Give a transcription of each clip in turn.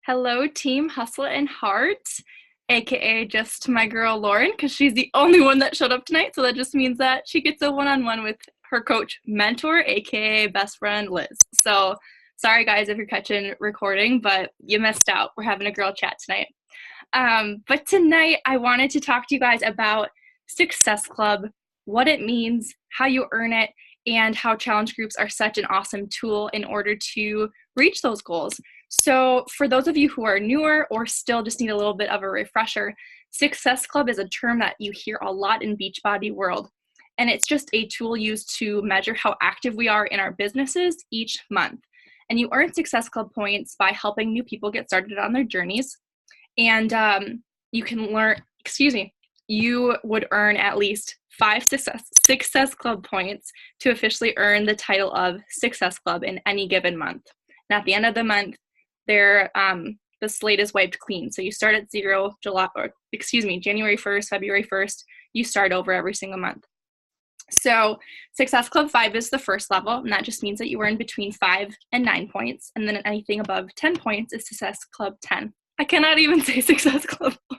Hello, Team Hustle and Heart, aka just my girl Lauren, because she's the only one that showed up tonight. So that just means that she gets a one-on-one with her coach mentor, aka best friend Liz. So sorry, guys, if you're catching recording, but you missed out. We're having a girl chat tonight. But tonight, I wanted to talk to you guys about Success Club, what it means, how you earn it, and how challenge groups are such an awesome tool in order to reach those goals. So for those of you who are newer or still just need a little bit of a refresher, Success Club is a term that you hear a lot in Beachbody world. And it's just a tool used to measure how active we are in our businesses each month. And you earn Success Club points by helping new people get started on their journeys. And you would earn at least 5 Success Club points to officially earn the title of Success Club in any given month. And at the end of the month, the slate is wiped clean. So you start at 0, January 1st, February 1st, you start over every single month. So Success Club 5 is the first level, and that just means that you earn between 5 and 9 points. And then anything above 10 points is Success Club 10. I cannot even say Success Club 4.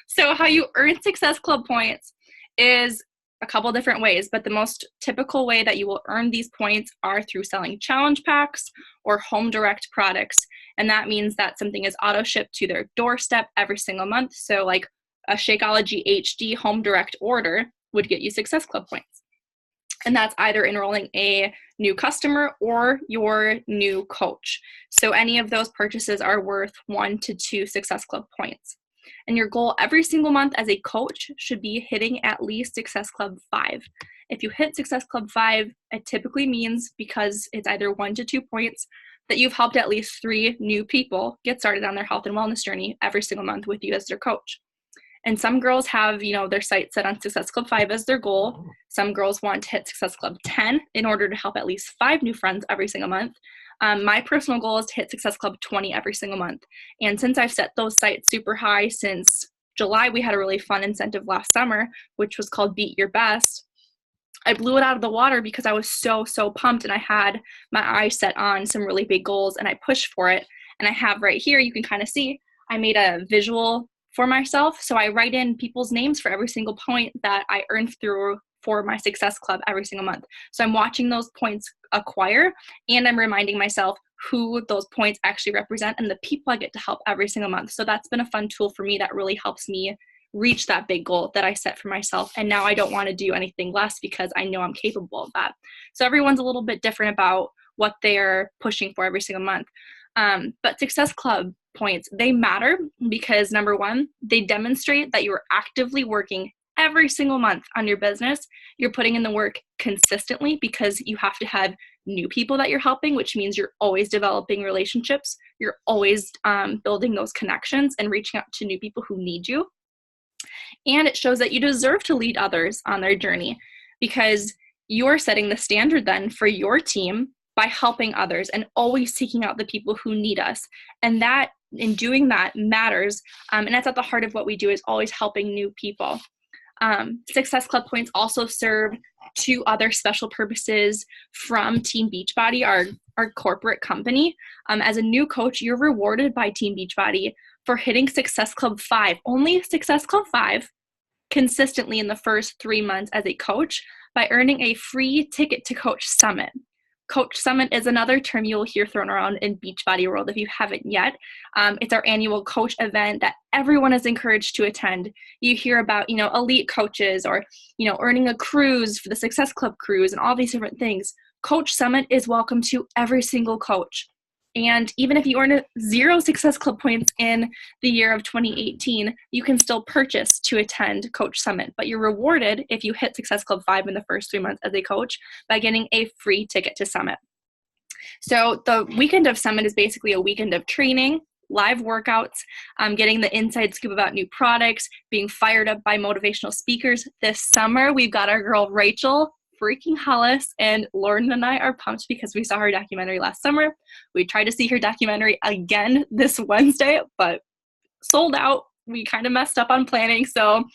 So how you earn Success Club points is a couple different ways, but the most typical way that you will earn these points are through selling challenge packs or home direct products. And that means that something is auto shipped to their doorstep every single month. So like a Shakeology HD home direct order would get you Success Club points. And that's either enrolling a new customer or your new coach. So any of those purchases are worth 1 to 2 Success Club points. And your goal every single month as a coach should be hitting at least Success Club 5. If you hit Success Club 5, it typically means, because it's either 1 to 2 points, that you've helped at least 3 new people get started on their health and wellness journey every single month with you as their coach. And some girls have, their sights set on Success Club 5 as their goal. Some girls want to hit Success Club 10 in order to help at least 5 new friends every single month. My personal goal is to hit Success Club 20 every single month. And since I've set those sights super high since July, we had a really fun incentive last summer, which was called Beat Your Best. I blew it out of the water because I was so pumped, and I had my eyes set on some really big goals, and I pushed for it. And I have right here, you can kind of see, I made a visual for myself. So I write in people's names for every single point that I earned through for my Success Club every single month. So I'm watching those points acquire, and I'm reminding myself who those points actually represent and the people I get to help every single month. So that's been a fun tool for me that really helps me reach that big goal that I set for myself. And now I don't want to do anything less because I know I'm capable of that. So everyone's a little bit different about what they're pushing for every single month. But Success Club points, they matter because, number one, they demonstrate that you're actively working every single month on your business. You're putting in the work consistently because you have to have new people that you're helping, which means you're always developing relationships. You're always building those connections and reaching out to new people who need you. And it shows that you deserve to lead others on their journey because you're setting the standard then for your team by helping others and always seeking out the people who need us. And that, in doing that, matters. And that's at the heart of what we do, is always helping new people. Success Club points also serve 2 other special purposes from Team Beachbody, our corporate company. As a new coach, you're rewarded by Team Beachbody for hitting Success Club 5, only Success Club 5, consistently in the first 3 months as a coach by earning a free ticket to Coach Summit. Coach Summit is another term you'll hear thrown around in Beachbody world if you haven't yet. It's our annual coach event that everyone is encouraged to attend. You hear about, elite coaches or, earning a cruise for the Success Club cruise and all these different things. Coach Summit is welcome to every single coach. And even if you earn 0 Success Club points in the year of 2018, you can still purchase to attend Coach Summit. But you're rewarded if you hit Success Club 5 in the first 3 months as a coach by getting a free ticket to Summit. So the weekend of Summit is basically a weekend of training, live workouts, getting the inside scoop about new products, being fired up by motivational speakers. This summer, we've got our girl Rachel freaking Hollis, and Lauren and I are pumped because we saw her documentary last summer. We tried to see her documentary again this Wednesday, but sold out. We kind of messed up on planning, so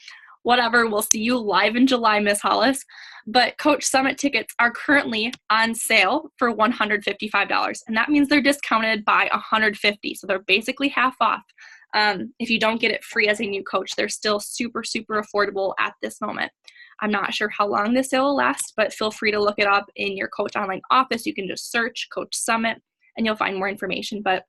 whatever. We'll see you live in July, Miss Hollis. But Coach Summit tickets are currently on sale for $155. And that means they're discounted by $150. So they're basically half off. If you don't get it free as a new coach, they're still super, super affordable at this moment. I'm not sure how long this sale will last, but feel free to look it up in your Coach Online office. You can just search Coach Summit and you'll find more information. But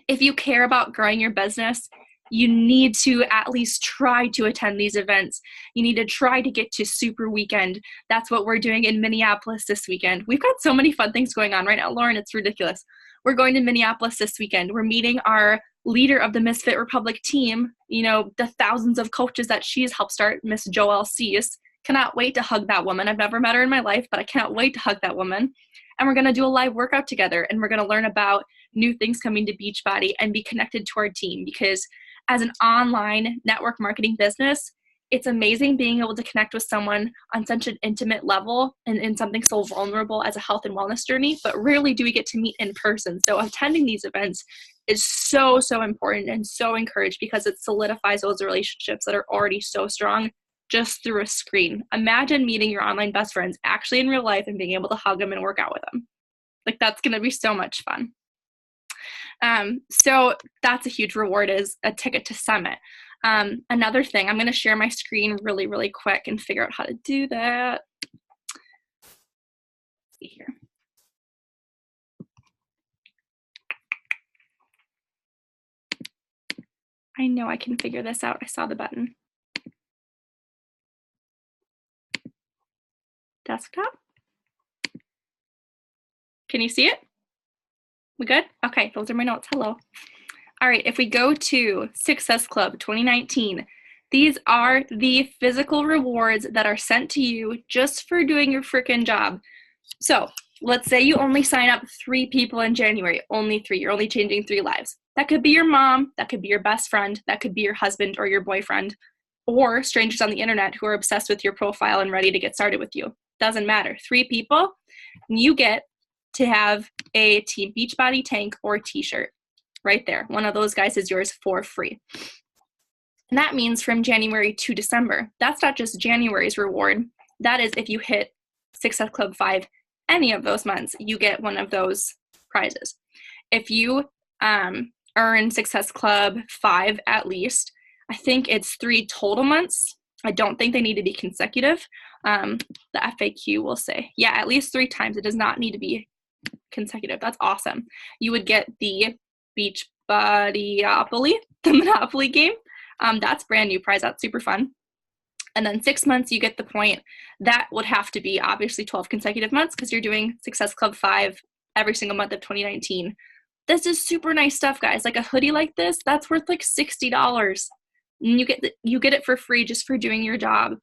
if you care about growing your business, you need to at least try to attend these events. You need to try to get to Super Weekend. That's what we're doing in Minneapolis this weekend. We've got so many fun things going on right now, Lauren, it's ridiculous. We're going to Minneapolis this weekend. We're meeting our leader of the Misfit Republic team, you know, the thousands of coaches that she's helped start, Miss Joelle Cease. Cannot wait to hug that woman. I've never met her in my life, but I can't wait to hug that woman. And we're going to do a live workout together, and we're going to learn about new things coming to Beachbody and be connected to our team, because as an online network marketing business, it's amazing being able to connect with someone on such an intimate level and in something so vulnerable as a health and wellness journey, but rarely do we get to meet in person. So attending these events is so, so important and so encouraged, because it solidifies those relationships that are already so strong just through a screen. Imagine meeting your online best friends actually in real life and being able to hug them and work out with them. Like, that's going to be so much fun. So that's a huge reward, is a ticket to Summit. Another thing, I'm going to share my screen really, really quick and figure out how to do that. Let's see here. I know I can figure this out. I saw the button. Desktop. Can you see it? We good? Okay, those are my notes. Hello. All right, if we go to Success Club 2019, these are the physical rewards that are sent to you just for doing your freaking job. So let's say you only sign up 3 people in January, only 3. You're only changing 3 lives. That could be your mom, that could be your best friend, that could be your husband or your boyfriend, or strangers on the internet who are obsessed with your profile and ready to get started with you. Doesn't matter. 3 people, you get to have a Team Beachbody tank or t-shirt right there. One of those guys is yours for free. And that means from January to December. That's not just January's reward. That is if you hit Success Club 5 any of those months, you get one of those prizes. If you earn Success Club 5 at least, I think it's 3 total months. I don't think they need to be consecutive. The FAQ will say, yeah, at least 3 times. It does not need to be consecutive. That's awesome. You would get the Beachbodyopoly, the Monopoly game. That's brand new prize. That's super fun. And then 6 months, you get the point. That would have to be obviously 12 consecutive months, because you're doing Success Club 5 every single month of 2019. This is super nice stuff, guys. Like a hoodie like this, that's worth like $60. And you get it for free just for doing your job.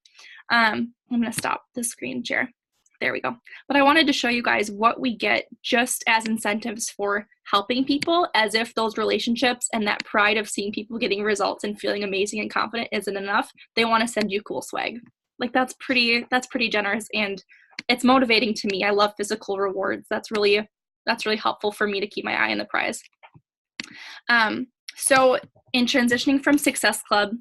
I'm going to stop the screen share. There we go. But I wanted to show you guys what we get just as incentives for helping people, as if those relationships and that pride of seeing people getting results and feeling amazing and confident isn't enough. They want to send you cool swag. Like, that's pretty generous, and it's motivating to me. I love physical rewards. That's really helpful for me to keep my eye on the prize. So in transitioning from Success Club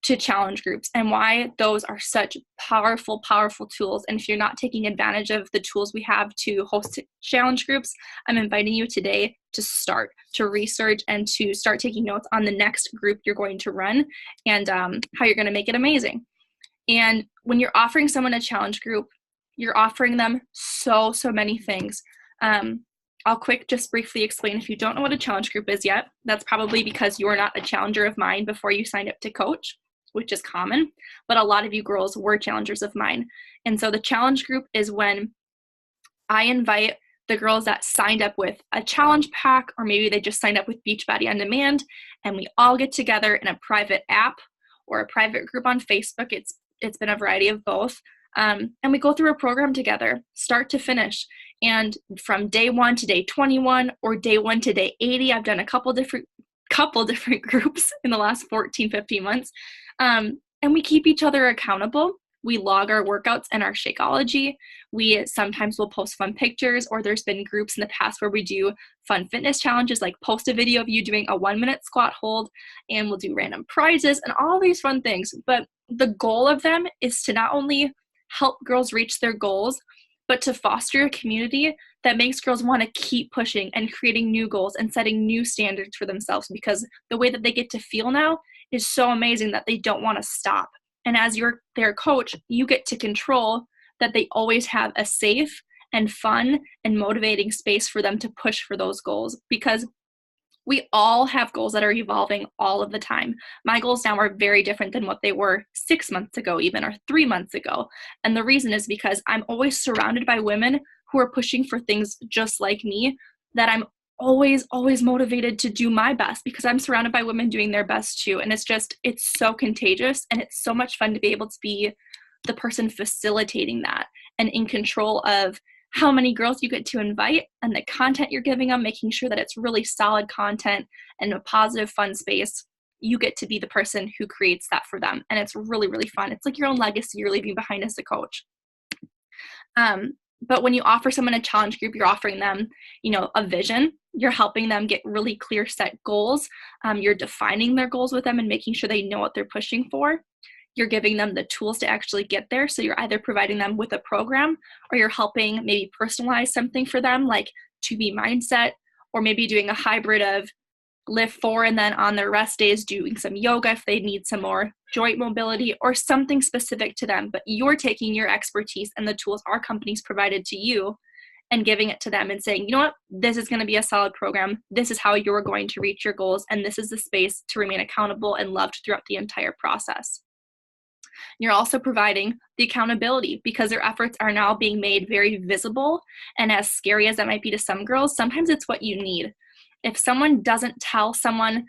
to challenge groups, and why those are such powerful, powerful tools. And if you're not taking advantage of the tools we have to host challenge groups, I'm inviting you today to research and to start taking notes on the next group you're going to run, and how you're going to make it amazing. And when you're offering someone a challenge group, you're offering them so many things. I'll just briefly explain. If you don't know what a challenge group is yet, that's probably because you're not a challenger of mine before you signed up to coach, which is common, but a lot of you girls were challengers of mine. And so the challenge group is when I invite the girls that signed up with a challenge pack, or maybe they just signed up with Beachbody On Demand, and we all get together in a private app or a private group on Facebook. It's been a variety of both. And we go through a program together, start to finish. And from day 1 to day 21, or day 1 to day 80, I've done a couple different groups in the last 14, 15 months. And we keep each other accountable. We log our workouts and our Shakeology. We sometimes will post fun pictures, or there's been groups in the past where we do fun fitness challenges, like post a video of you doing a 1-minute squat hold, and we'll do random prizes and all these fun things. But the goal of them is to not only help girls reach their goals, but to foster a community that makes girls want to keep pushing and creating new goals and setting new standards for themselves, because the way that they get to feel now is so amazing that they don't want to stop. And as their coach, you get to control that they always have a safe and fun and motivating space for them to push for those goals, because we all have goals that are evolving all of the time. My goals now are very different than what they were 6 months ago, even, or 3 months ago. And the reason is because I'm always surrounded by women who are pushing for things just like me, that I'm always motivated to do my best, because I'm surrounded by women doing their best too. And it's so contagious, and it's so much fun to be able to be the person facilitating that and in control of how many girls you get to invite and the content you're giving them, making sure that it's really solid content and a positive, fun space. You get to be the person who creates that for them. And it's really, really fun. It's like your own legacy you're leaving behind as a coach. But when you offer someone a challenge group, you're offering them, a vision. You're helping them get really clear set goals. You're defining their goals with them and making sure they know what they're pushing for. You're giving them the tools to actually get there. So you're either providing them with a program, or you're helping maybe personalize something for them, like 2B mindset, or maybe doing a hybrid of lift 4 and then on their rest days doing some yoga if they need some more joint mobility or something specific to them. But you're taking your expertise and the tools our company's provided to you and giving it to them and saying, you know what, this is going to be a solid program. This is how you're going to reach your goals. And this is the space to remain accountable and loved throughout the entire process. You're also providing the accountability, because their efforts are now being made very visible. And as scary as that might be to some girls, sometimes it's what you need. If someone doesn't tell someone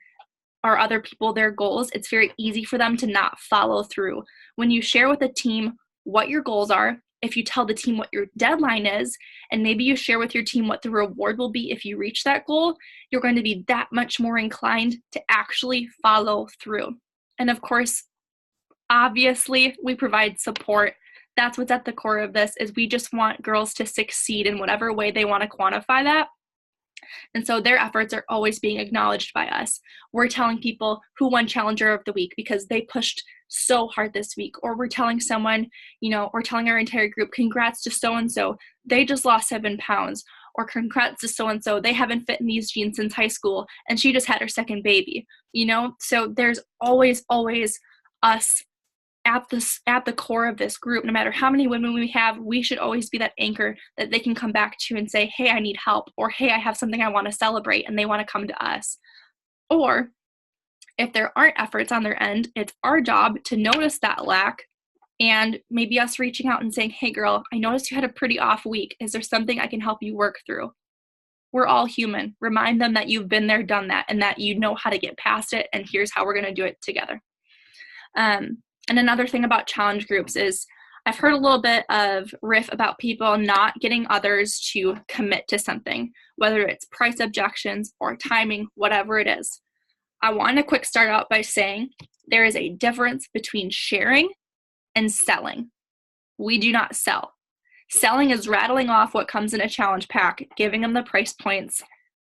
or other people their goals, it's very easy for them to not follow through. When you share with a team what your goals are, if you tell the team what your deadline is, and maybe you share with your team what the reward will be if you reach that goal, you're going to be that much more inclined to actually follow through. And of course, obviously, we provide support. That's what's at the core of this, is we just want girls to succeed in whatever way they want to quantify that. And so their efforts are always being acknowledged by us. We're telling people who won Challenger of the Week because they pushed so hard this week. Or we're telling someone, we're telling our entire group, congrats to so-and-so, they just lost 7 pounds. Or congrats to so-and-so, they haven't fit in these jeans since high school and she just had her second baby. So there's always us at the core of this group. No matter how many women we have, we should always be that anchor that they can come back to and say, hey, I need help, or hey, I have something I want to celebrate, and they want to come to us. Or if there aren't efforts on their end, it's our job to notice that lack, and maybe us reaching out and saying, hey girl, I noticed you had a pretty off week. Is there something I can help you work through? We're all human. Remind them that you've been there, done that, and that you know how to get past it, and here's how we're going to do it together. And another thing about challenge groups is I've heard a little bit of riff about people not getting others to commit to something, whether it's price objections or timing, whatever it is. I want to quick start out by saying there is a difference between sharing and selling. We do not sell. Selling is rattling off what comes in a challenge pack, giving them the price points,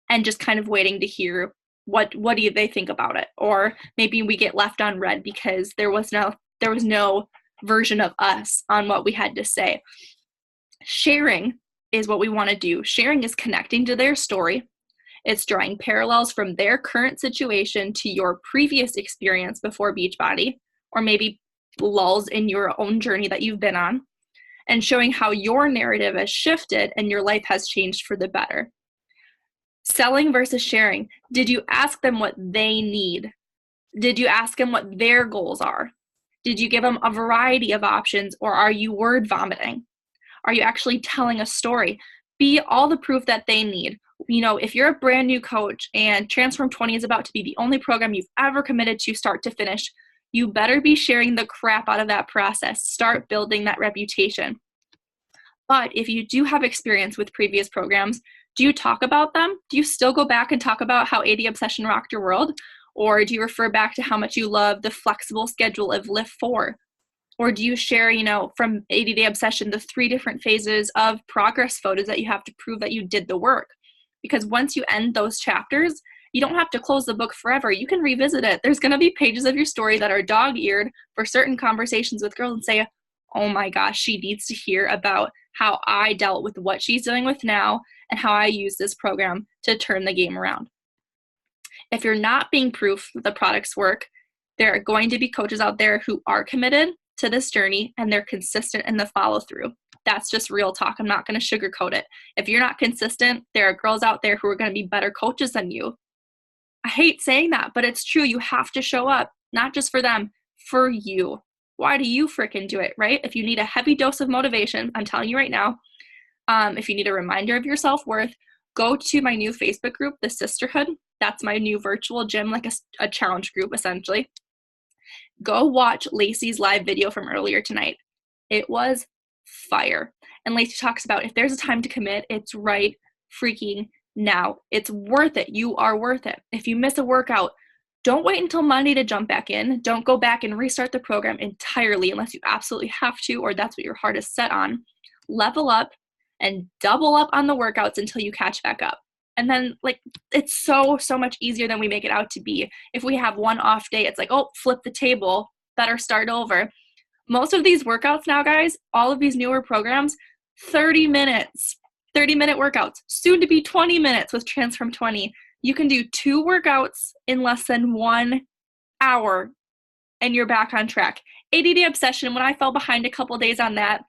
and just kind of waiting to hear what do they think about it. Or maybe we get left on red because there was no version of us on what we had to say. Sharing is what we want to do. Sharing is connecting to their story. It's drawing parallels from their current situation to your previous experience before Beachbody, or maybe lulls in your own journey that you've been on, and showing how your narrative has shifted and your life has changed for the better. Selling versus sharing. Did you ask them what they need? Did you ask them what their goals are? Did you give them a variety of options, or are you word vomiting? Are you actually telling a story? Be all the proof that they need. If you're a brand new coach and Transform 20 is about to be the only program you've ever committed to start to finish, you better be sharing the crap out of that process. Start building that reputation. But if you do have experience with previous programs, do you talk about them? Do you still go back and talk about how 80 Obsession rocked your world? Or do you refer back to how much you love the flexible schedule of Lift 4? Or do you share, from 80 Day Obsession, the 3 different phases of progress photos that you have to prove that you did the work? Because once you end those chapters, You don't have to close the book forever. You can revisit it. There's going to be pages of your story that are dog-eared for certain conversations with girls and say, oh my gosh, she needs to hear about how I dealt with what she's dealing with now and how I use this program to turn the game around. If you're not being proof that the products work, there are going to be coaches out there who are committed to this journey and they're consistent in the follow through. That's just real talk. I'm not going to sugarcoat it. If you're not consistent, there are girls out there who are going to be better coaches than you. I hate saying that, but it's true. You have to show up, not just for them, for you. Why do you freaking do it, right? If you need a heavy dose of motivation, I'm telling you right now, if you need a reminder of your self-worth, go to my new Facebook group, The Sisterhood. That's my new virtual gym, like a challenge group, essentially. Go watch Lacey's live video from earlier tonight. It was fire. And Lacey talks about if there's a time to commit, it's right freaking now. It's worth it. You are worth it. If you miss a workout, don't wait until Monday to jump back in. Don't go back and restart the program entirely unless you absolutely have to or that's what your heart is set on. Level up and double up on the workouts until you catch back up. And then, like, it's so much easier than we make it out to be. If we have one off day, it's like, oh, flip the table, better start over. Most of these workouts now, guys, all of these newer programs, 30 minutes, 30-minute workouts, soon to be 20 minutes with Transform 20. You can do 2 workouts in less than 1 hour and you're back on track. 80-day obsession, when I fell behind a couple days on that,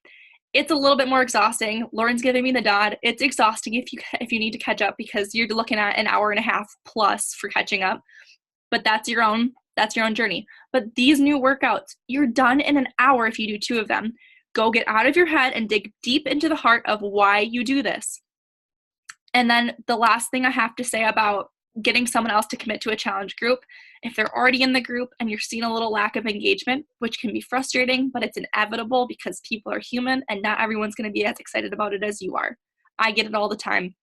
it's a little bit more exhausting. Lauren's giving me the nod. It's exhausting if you need to catch up because you're looking at an hour and a half plus for catching up. But that's your own journey. But these new workouts, you're done in an hour if you do 2 of them. Go get out of your head and dig deep into the heart of why you do this. And then the last thing I have to say about getting someone else to commit to a challenge group, if they're already in the group and you're seeing a little lack of engagement, which can be frustrating, but it's inevitable because people are human and not everyone's going to be as excited about it as you are. I get it all the time.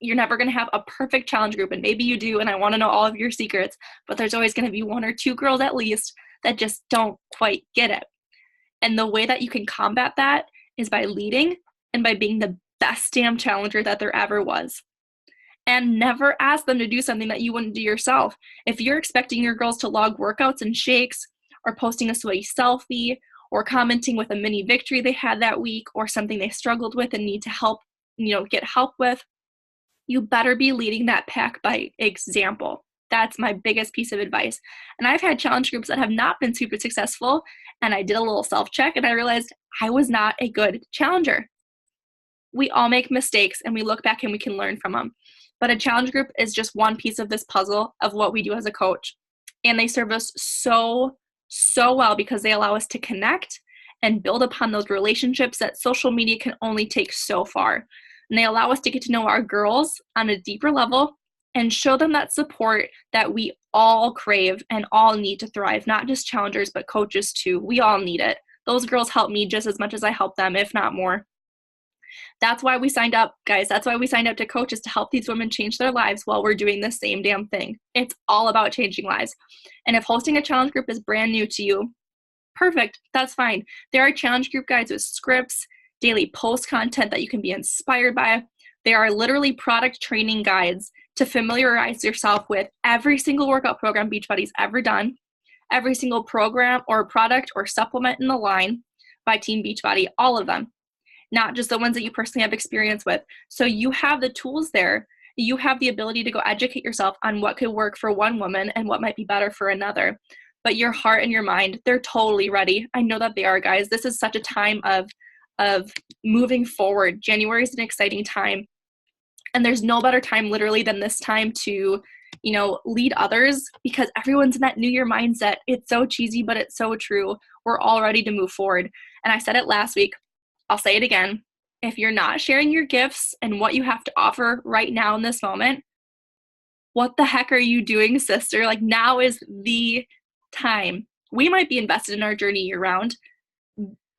You're never going to have a perfect challenge group, and maybe you do, and I want to know all of your secrets, but there's always going to be 1 or 2 girls at least that just don't quite get it. And the way that you can combat that is by leading and by being the best damn challenger that there ever was. And never ask them to do something that you wouldn't do yourself. If you're expecting your girls to log workouts and shakes, or posting a sweaty selfie, or commenting with a mini victory they had that week, or something they struggled with and need to help, get help with, you better be leading that pack by example. That's my biggest piece of advice. And I've had challenge groups that have not been super successful, and I did a little self-check and I realized I was not a good challenger. We all make mistakes and we look back and we can learn from them. But a challenge group is just one piece of this puzzle of what we do as a coach. And they serve us so well because they allow us to connect and build upon those relationships that social media can only take so far. And they allow us to get to know our girls on a deeper level and show them that support that we all crave and all need to thrive, not just challengers, but coaches too. We all need it. Those girls help me just as much as I help them, if not more. That's why we signed up, guys. That's why we signed up to coaches, to help these women change their lives while we're doing the same damn thing. It's all about changing lives. And if hosting a challenge group is brand new to you, perfect. That's fine. There are challenge group guides with scripts, daily post content that you can be inspired by. There are literally product training guides to familiarize yourself with every single workout program Beachbody's ever done, every single program or product or supplement in the line by Team Beachbody, all of them. Not just the ones that you personally have experience with. So you have the tools there. You have the ability to go educate yourself on what could work for one woman and what might be better for another. But your heart and your mind, they're totally ready. I know that they are, guys. This is such a time of moving forward. January is an exciting time. And there's no better time literally than this time to, lead others, because everyone's in that New Year mindset. It's so cheesy, but it's so true. We're all ready to move forward. And I said it last week. I'll say it again. If you're not sharing your gifts and what you have to offer right now in this moment, what the heck are you doing, sister? Like, now is the time. We might be invested in our journey year round,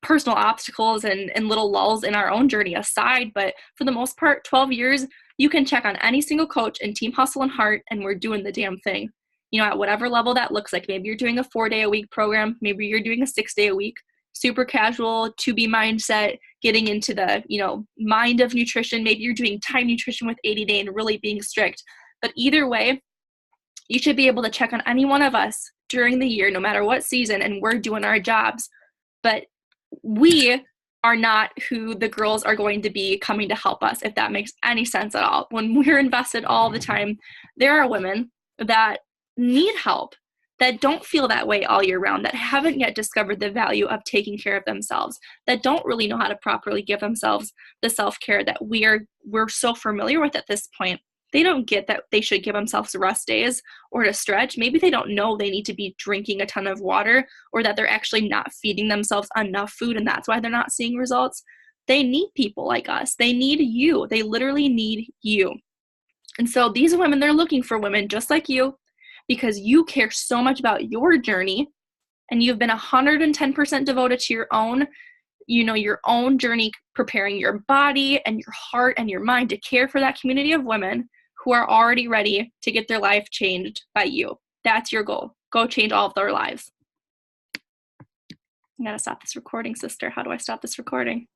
personal obstacles and little lulls in our own journey aside, but for the most part, 12 years, you can check on any single coach in Team Hustle and Heart, and we're doing the damn thing. At whatever level that looks like. Maybe you're doing a 4-day-a-week program. Maybe you're doing a 6-day-a-week. Super casual, to-be mindset, getting into the, mind of nutrition. Maybe you're doing time nutrition with 80-day and really being strict. But either way, you should be able to check on any one of us during the year, no matter what season, and we're doing our jobs. But we are not who the girls are going to be coming to help us, if that makes any sense at all. When we're invested all the time, there are women that need help, that don't feel that way all year round, that haven't yet discovered the value of taking care of themselves, that don't really know how to properly give themselves the self-care that we're so familiar with at this point. They don't get that they should give themselves rest days or to stretch. Maybe they don't know they need to be drinking a ton of water, or that they're actually not feeding themselves enough food, and that's why they're not seeing results. They need people like us. They need you. They literally need you. And so these women, they're looking for women just like you, because you care so much about your journey, and you've been 110% devoted to your own, your own journey, preparing your body and your heart and your mind to care for that community of women who are already ready to get their life changed by you. That's your goal. Go change all of their lives. I gotta stop this recording, sister. How do I stop this recording?